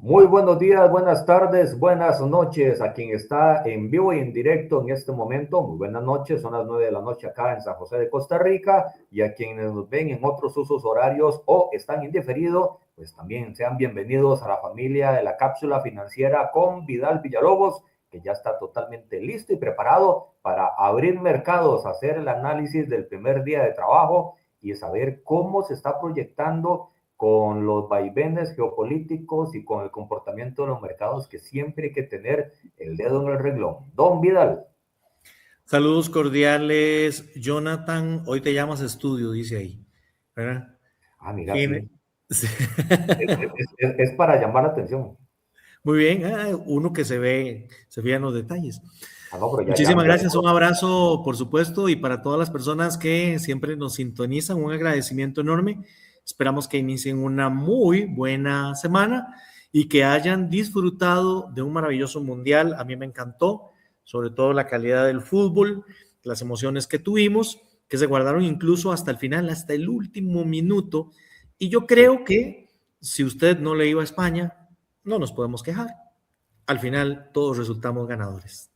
Muy buenos días, buenas tardes, buenas noches a quien está en vivo y en directo en este momento. Muy buenas noches, son las 9 de la noche acá en San José de Costa Rica, y a quienes nos ven en otros usos horarios o están en diferido, pues también sean bienvenidos a la familia de la cápsula financiera con Vidal Villalobos, que ya está totalmente listo y preparado para abrir mercados, hacer el análisis del primer día de trabajo y saber cómo se está proyectando con los vaivenes geopolíticos y con el comportamiento de los mercados, que siempre hay que tener el dedo en el renglón. Don Vidal. Saludos cordiales, Jonathan. Hoy te llamas estudio, dice ahí, ¿verdad? Ah, mira, sí. Es para llamar la atención. Muy bien, uno que se fija en los detalles. Ah, no, pero Muchísimas gracias, un abrazo, por supuesto, y para todas las personas que siempre nos sintonizan, un agradecimiento enorme. Esperamos que inicien una muy buena semana y que hayan disfrutado de un maravilloso mundial. A mí me encantó, sobre todo la calidad del fútbol, las emociones que tuvimos, que se guardaron incluso hasta el final, hasta el último minuto. Y yo creo que si usted no le iba a España, no nos podemos quejar. Al final todos resultamos ganadores.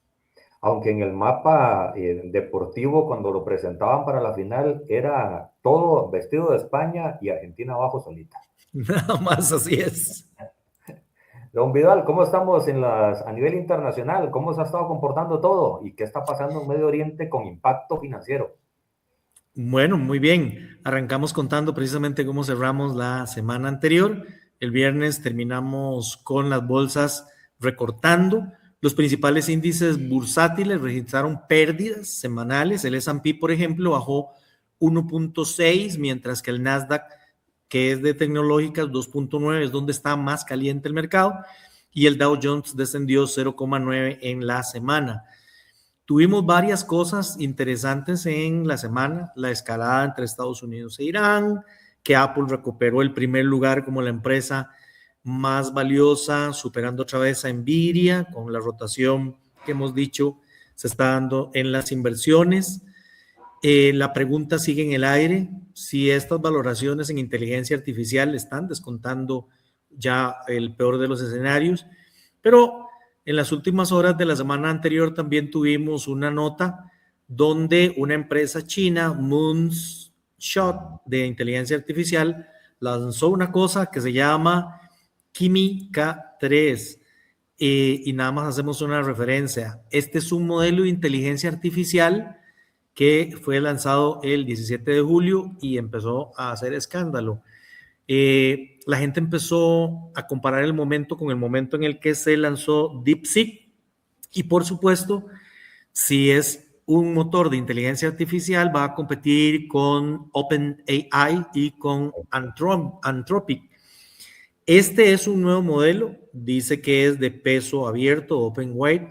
Aunque en el mapa deportivo, cuando lo presentaban para la final, era todo vestido de España y Argentina abajo solita. Nada más, así es. Don Vidal, ¿cómo estamos a nivel internacional? ¿Cómo se ha estado comportando todo? ¿Y qué está pasando en Medio Oriente con impacto financiero? Bueno, muy bien. Arrancamos contando precisamente cómo cerramos la semana anterior. El viernes terminamos con las bolsas recortando. Los principales índices bursátiles registraron pérdidas semanales. El S&P, por ejemplo, bajó 1.6, mientras que el Nasdaq, que es de tecnológicas, 2.9, es donde está más caliente el mercado, y el Dow Jones descendió 0.9 en la semana. Tuvimos varias cosas interesantes en la semana: la escalada entre Estados Unidos e Irán, que Apple recuperó el primer lugar como la empresa más valiosa, superando otra vez a Nvidia, con la rotación que hemos dicho se está dando en las inversiones. La pregunta sigue en el aire: si estas valoraciones en inteligencia artificial están descontando ya el peor de los escenarios. Pero en las últimas horas de la semana anterior también tuvimos una nota donde una empresa china, Moonshot, de inteligencia artificial, lanzó una cosa que se llama Kimi K3. Y nada más hacemos una referencia. Este es un modelo de inteligencia artificial que fue lanzado el 17 de julio y empezó a hacer escándalo. La gente empezó a comparar el momento con el momento en el que se lanzó DeepSeek, y por supuesto, si es un motor de inteligencia artificial, va a competir con OpenAI y con Anthropic. Este es un nuevo modelo, dice que es de peso abierto, open weight.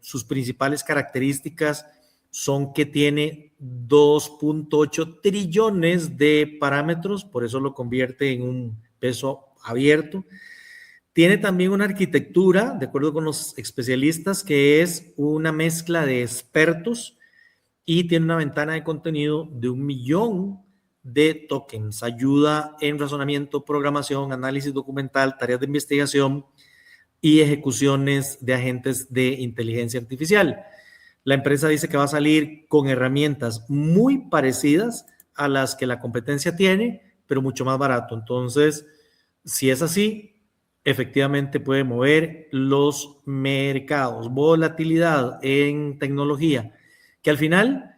Sus principales características son que tiene 2.8 trillones de parámetros, por eso lo convierte en un peso abierto. Tiene también una arquitectura, de acuerdo con los especialistas, que es una mezcla de expertos, y tiene una ventana de contenido de 1 millón de tokens. Ayuda en razonamiento, programación, análisis documental, tareas de investigación y ejecuciones de agentes de inteligencia artificial. La empresa dice que va a salir con herramientas muy parecidas a las que la competencia tiene, pero mucho más barato. Entonces, si es así, efectivamente puede mover los mercados. Volatilidad en tecnología, que al final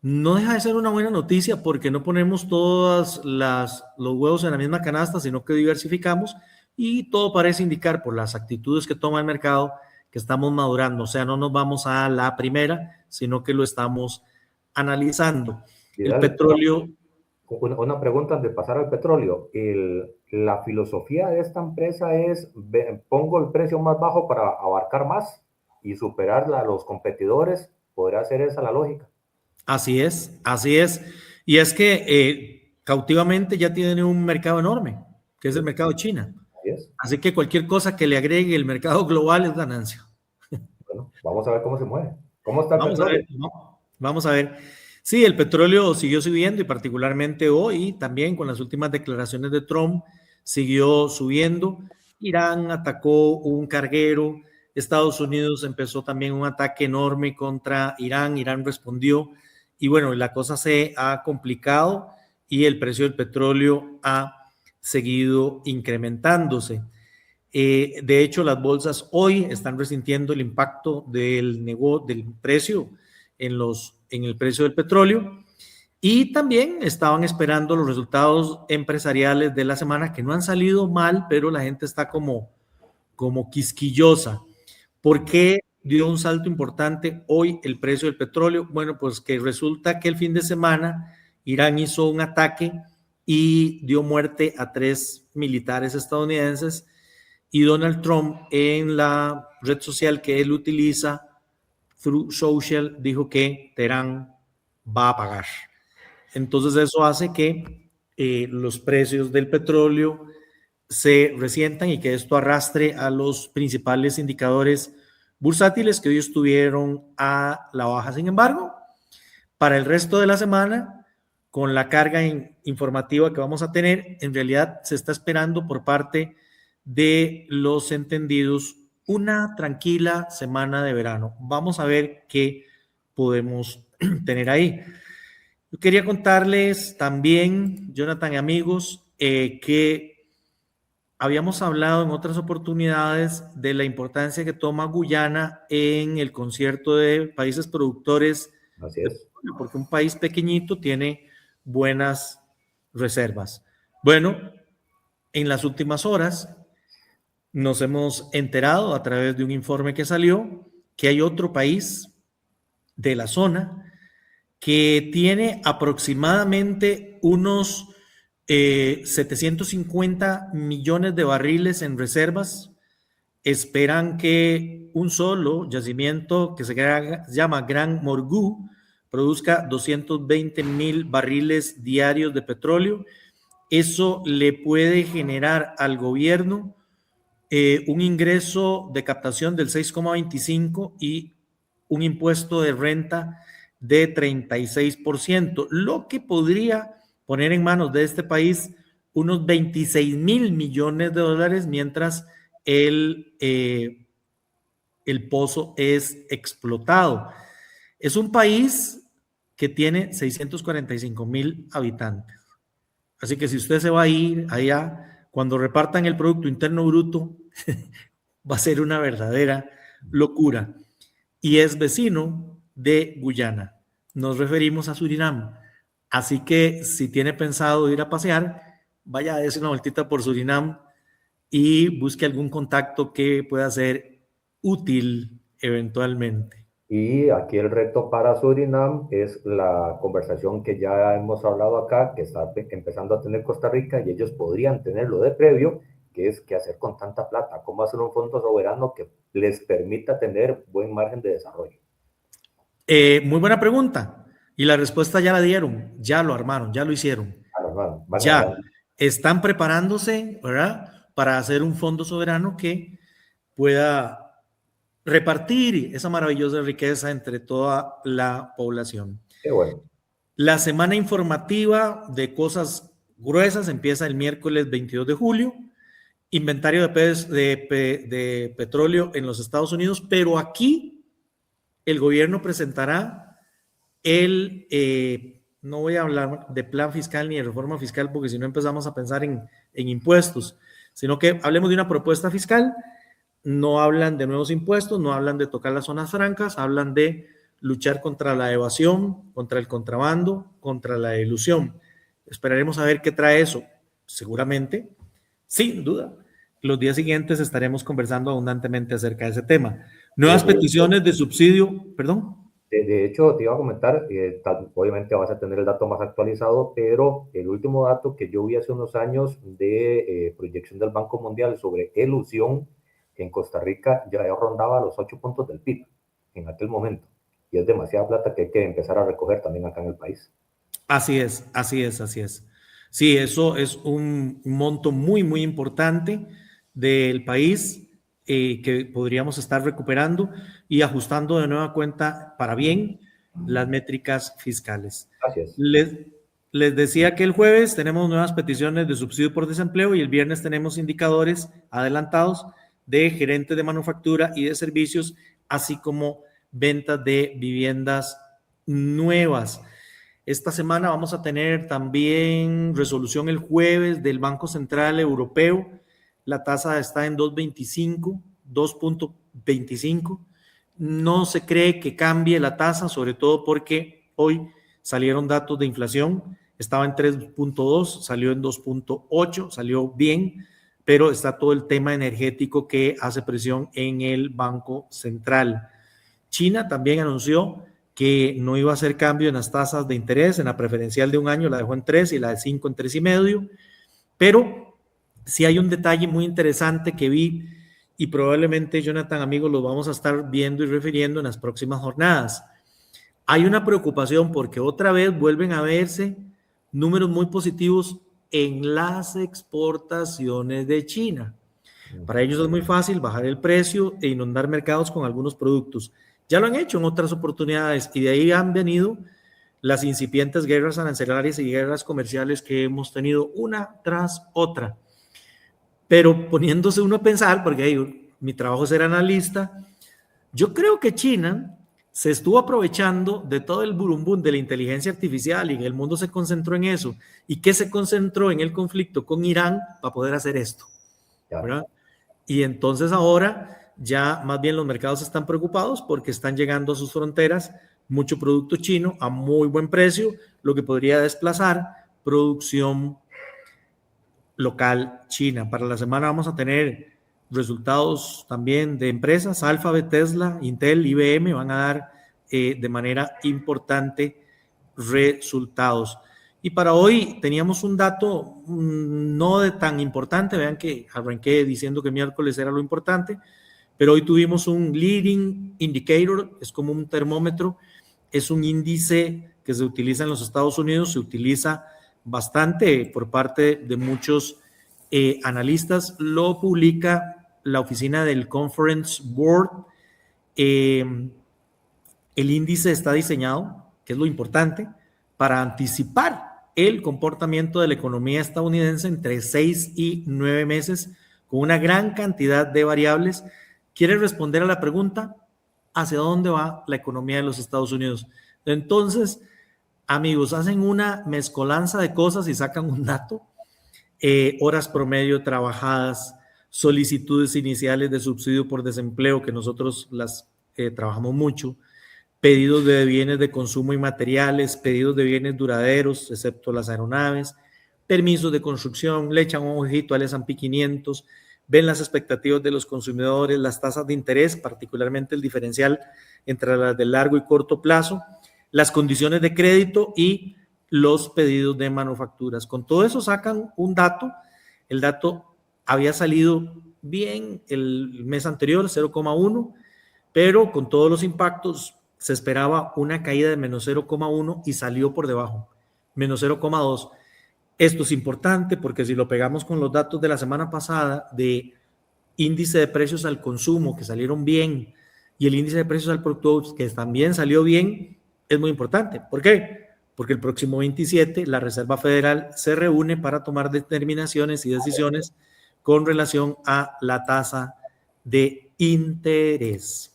no deja de ser una buena noticia, porque no ponemos todos los huevos en la misma canasta, sino que diversificamos, y todo parece indicar, por las actitudes que toma el mercado, que estamos madurando. O sea, no nos vamos a la primera, sino que lo estamos analizando. El petróleo... Una pregunta antes de pasar al petróleo. La filosofía de esta empresa es: pongo el precio más bajo para abarcar más y superar a los competidores. ¿Podría ser esa la lógica? Así es, así es. Y es que cautivamente ya tiene un mercado enorme, que es el mercado de China. Así que cualquier cosa que le agregue el mercado global es ganancia. Bueno, vamos a ver cómo se mueve. ¿Cómo está el Vamos petróleo? a ver, ¿no? Vamos a ver. Sí, el petróleo siguió subiendo, y particularmente hoy, también con las últimas declaraciones de Trump, siguió subiendo. Irán atacó un carguero, Estados Unidos empezó también un ataque enorme contra Irán, Irán respondió y bueno, la cosa se ha complicado y el precio del petróleo ha seguido incrementándose. De hecho, las bolsas hoy están resintiendo el impacto del precio en el precio del petróleo y también estaban esperando los resultados empresariales de la semana que no han salido mal, pero la gente está como quisquillosa. ¿Por qué dio un salto importante hoy el precio del petróleo? Bueno, pues que resulta que el fin de semana Irán hizo un ataque y dio muerte a 3 militares estadounidenses y Donald Trump en la red social que él utiliza, Truth Social, dijo que Teherán va a pagar. Entonces eso hace que los precios del petróleo se resientan y que esto arrastre a los principales indicadores bursátiles que hoy estuvieron a la baja. Sin embargo, para el resto de la semana, con la carga informativa que vamos a tener, en realidad se está esperando por parte de los entendidos una tranquila semana de verano. Vamos a ver qué podemos tener ahí. Yo quería contarles también, Jonathan y amigos, que habíamos hablado en otras oportunidades de la importancia que toma Guyana en el concierto de países productores. Así es. Porque un país pequeñito tiene buenas reservas. Bueno, en las últimas horas nos hemos enterado a través de un informe que salió que hay otro país de la zona que tiene aproximadamente unos 750 millones de barriles en reservas. Esperan que un solo yacimiento que se llama Gran Morgu produzca 220,000 barriles diarios de petróleo. Eso le puede generar al gobierno un ingreso de captación del 6,25 y un impuesto de renta de 36%, lo que podría poner en manos de este país unos 26,000 millones de dólares mientras el pozo es explotado. Es un país que tiene 645,000 habitantes. Así que si usted se va a ir allá, cuando repartan el Producto Interno Bruto, va a ser una verdadera locura. Y es vecino de Guyana. Nos referimos a Surinam. Así que si tiene pensado ir a pasear, vaya a darse una vueltita por Surinam y busque algún contacto que pueda ser útil eventualmente. Y aquí el reto para Surinam es la conversación que ya hemos hablado acá, que está empezando a tener Costa Rica y ellos podrían tenerlo de previo, que es qué hacer con tanta plata, cómo hacer un fondo soberano que les permita tener buen margen de desarrollo. Muy buena pregunta. Y la respuesta ya la dieron, ya lo armaron, ya lo hicieron. Ya están preparándose, ¿verdad?, para hacer un fondo soberano que pueda repartir esa maravillosa riqueza entre toda la población. Qué bueno. La semana informativa de cosas gruesas empieza el miércoles 22 de julio, inventario de petróleo en los Estados Unidos, pero aquí el gobierno presentará no voy a hablar de plan fiscal ni de reforma fiscal porque si no empezamos a pensar en impuestos, sino que hablemos de una propuesta fiscal. No hablan de nuevos impuestos, no hablan de tocar las zonas francas, hablan de luchar contra la evasión, contra el contrabando, contra la elusión. Esperaremos a ver qué trae eso. Seguramente, sin duda, los días siguientes estaremos conversando abundantemente acerca de ese tema. Nuevas peticiones de subsidio, perdón. De hecho, te iba a comentar, obviamente vas a tener el dato más actualizado, pero el último dato que yo vi hace unos años de proyección del Banco Mundial sobre elusión en Costa Rica ya rondaba los 8 puntos del PIB en aquel momento. Y es demasiada plata que hay que empezar a recoger también acá en el país. Así es, así es, así es. Sí, eso es un monto muy, muy importante del país que podríamos estar recuperando y ajustando de nueva cuenta para bien las métricas fiscales. Así es. les decía que el jueves tenemos nuevas peticiones de subsidio por desempleo y el viernes tenemos indicadores adelantados de gerentes de manufactura y de servicios, así como ventas de viviendas nuevas. Esta semana vamos a tener también resolución el jueves del Banco Central Europeo. La tasa está en 2.25. No se cree que cambie la tasa, sobre todo porque hoy salieron datos de inflación. Estaba en 3.2, salió en 2.8, salió bien, pero está todo el tema energético que hace presión en el Banco Central. China también anunció que no iba a hacer cambio en las tasas de interés, en la preferencial de un año la dejó en 3 y la de 5 en 3,5, pero sí hay un detalle muy interesante que vi y probablemente, Jonathan, amigos, lo vamos a estar viendo y refiriendo en las próximas jornadas. Hay una preocupación porque otra vez vuelven a verse números muy positivos en las exportaciones de China. Para ellos es muy fácil bajar el precio e inundar mercados con algunos productos. Ya lo han hecho en otras oportunidades y de ahí han venido las incipientes guerras arancelarias y guerras comerciales que hemos tenido una tras otra. Pero poniéndose uno a pensar, porque mi trabajo es ser analista, yo creo que China se estuvo aprovechando de todo el burumbum de la inteligencia artificial y el mundo se concentró en eso. ¿Y qué se concentró en el conflicto con Irán para poder hacer esto? ¿Verdad? Y entonces ahora ya más bien los mercados están preocupados porque están llegando a sus fronteras mucho producto chino a muy buen precio, lo que podría desplazar producción local china. Para la semana vamos a tener resultados también de empresas, Alphabet, Tesla, Intel, IBM, van a dar de manera importante resultados. Y para hoy teníamos un dato no de tan importante, vean que arranqué diciendo que miércoles era lo importante, pero hoy tuvimos un leading indicator, es como un termómetro, es un índice que se utiliza en los Estados Unidos, se utiliza bastante por parte de muchos analistas, lo publica la oficina del Conference Board. El índice está diseñado, que es lo importante, para anticipar el comportamiento de la economía estadounidense entre 6 y 9 meses, con una gran cantidad de variables. Quiere responder a la pregunta, ¿hacia dónde va la economía de los Estados Unidos? Entonces, amigos, hacen una mezcolanza de cosas y sacan un dato, horas promedio trabajadas, solicitudes iniciales de subsidio por desempleo, que nosotros las trabajamos mucho, pedidos de bienes de consumo y materiales, pedidos de bienes duraderos, excepto las aeronaves, permisos de construcción, le echan un ojito al S&P 500, ven las expectativas de los consumidores, las tasas de interés, particularmente el diferencial entre las de largo y corto plazo, las condiciones de crédito y los pedidos de manufacturas. Con todo eso sacan un dato, el dato había salido bien el mes anterior, 0,1, pero con todos los impactos se esperaba una caída de menos 0,1 y salió por debajo, menos 0,2. Esto es importante porque si lo pegamos con los datos de la semana pasada de índice de precios al consumo, que salieron bien, y el índice de precios al producto, que también salió bien, es muy importante. ¿Por qué? Porque el próximo 27 la Reserva Federal se reúne para tomar determinaciones y decisiones con relación a la tasa de interés.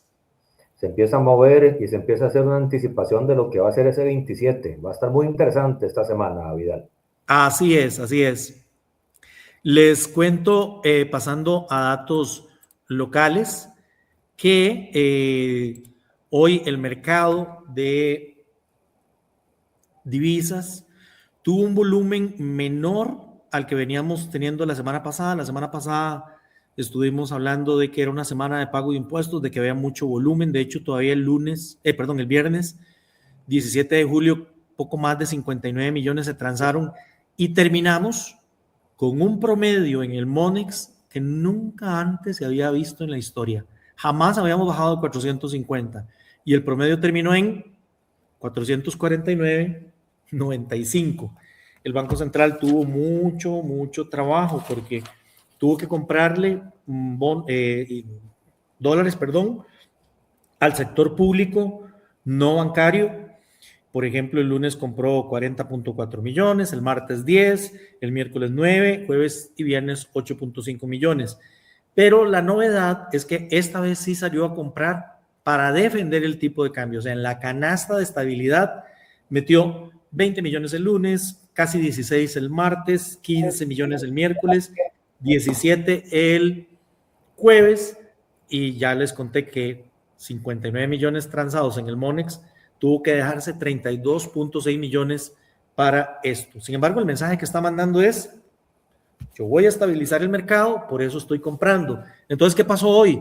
Se empieza a mover y se empieza a hacer una anticipación de lo que va a ser ese 27. Va a estar muy interesante esta semana, Vidal. Así es, así es. Les cuento, pasando a datos locales, que hoy el mercado de divisas tuvo un volumen menor al que veníamos teniendo la semana pasada. La semana pasada estuvimos hablando de que era una semana de pago de impuestos, de que había mucho volumen. De hecho, todavía el viernes 17 de julio, poco más de 59 millones se transaron y terminamos con un promedio en el Monex que nunca antes se había visto en la historia. Jamás habíamos bajado de 450 y el promedio terminó en 449.95. El Banco Central tuvo mucho trabajo porque tuvo que comprarle dólares, al sector público no bancario, Por ejemplo, el lunes compró 40.4 millones, el martes 10, el miércoles 9, jueves y viernes 8.5 millones. Pero la novedad es que esta vez sí salió a comprar para defender el tipo de cambio. O sea, en la canasta de estabilidad metió 20 millones el lunes, casi 16 el martes, 15 millones el miércoles, 17 el jueves, y ya les conté que 59 millones transados en el Monex, tuvo que dejarse 32.6 millones para esto. Sin embargo, el mensaje que está mandando es: yo voy a estabilizar el mercado, por eso estoy comprando. Entonces, ¿qué pasó hoy?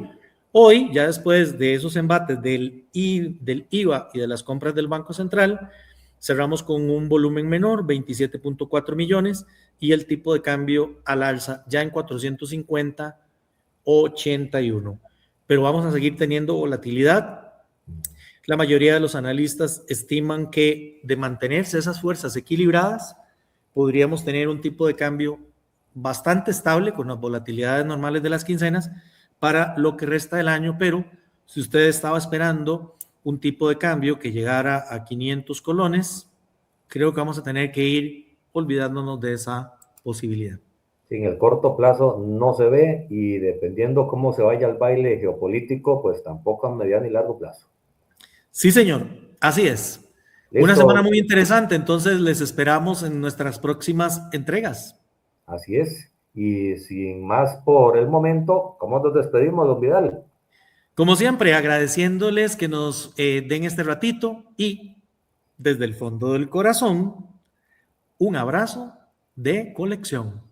Hoy, ya después de esos embates del IVA y de las compras del Banco Central, cerramos con un volumen menor, 27.4 millones, y el tipo de cambio al alza ya en 450.81. Pero vamos a seguir teniendo volatilidad. La mayoría de los analistas estiman que de mantenerse esas fuerzas equilibradas, podríamos tener un tipo de cambio bastante estable con las volatilidades normales de las quincenas para lo que resta del año, pero si usted estaba esperando un tipo de cambio que llegara a 500 colones, creo que vamos a tener que ir olvidándonos de esa posibilidad. En el corto plazo no se ve, y dependiendo cómo se vaya el baile geopolítico, pues tampoco a mediano y largo plazo. Sí, señor, así es. Listo. Una semana muy interesante, entonces les esperamos en nuestras próximas entregas. Así es. Y sin más por el momento, ¿cómo nos despedimos, don Vidal? Como siempre, agradeciéndoles que nos den este ratito, y desde el fondo del corazón, un abrazo de colección.